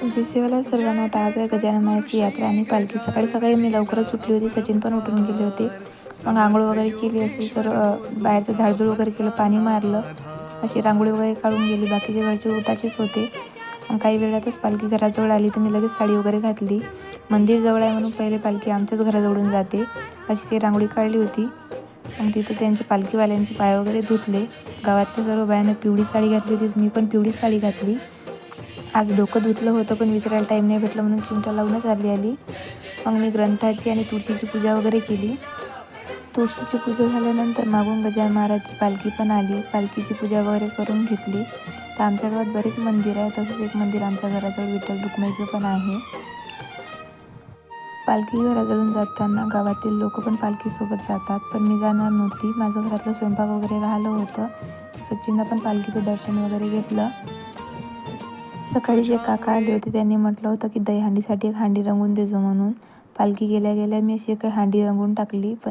जेसेवाला सर्वांना आज आहे गजानन महाराजची यात्रा आणि पालखी. सकाळी सकाळी मी लवकरच उठली होती. सचिन पण उठून गेले होते. मग आंघोळ वगैरे केली, अशी सर्व बाहेरचं झाडझूड वगैरे केलं, पाणी मारलं, अशी रांगोळी वगैरे काढून गेली. बाकीचे घरचे उठायचेच होते. मग काही वेळातच पालखी घराजवळ आली, तर मी लगेच साडी वगैरे घातली. मंदिर जवळ आहे म्हणून पहिले पालखी आमच्याच घराजवळून जाते, अशी काही रांगोळी काढली होती. मग तिथे त्यांचे पालखीवाल्यांचे पाय वगैरे धुतले. गावातल्या सर्व बायांना पिवळी साडी घातली होती, मी पण पिवळी साडी घातली. आज डोकं धुतलं होतं, पण विसरायला टाईम नाही भेटला म्हणून चिमटा लावूनच आली. मग मी ग्रंथाची आणि तुळशीची पूजा वगैरे केली. तुळशीची पूजा झाल्यानंतर मागून गजानन महाराजची पालखी पण आली. पालखीची पूजा वगैरे करून घेतली. तर आमच्या गावात बरेच मंदिर आहे, तसंच एक मंदिर आमच्या घराजवळ विठ्ठल रुक्माईचं पण आहे. पालखी घराजवळून जाताना गावातील लोक पण पालखीसोबत जातात, पण मी जाणार नव्हती. माझं घरातलं स्वयंपाक वगैरे राहिलं होतं. सचिननं पण पालखीचं दर्शन वगैरे घेतलं. सकाळी जे काका आले होते त्यांनी म्हटलं होतं की दहीहंडीसाठी एक हांडी रंगून देजो म्हणून. पालखी गेल्या गेल्या मी अशी एक हांडी रंगून टाकली. पण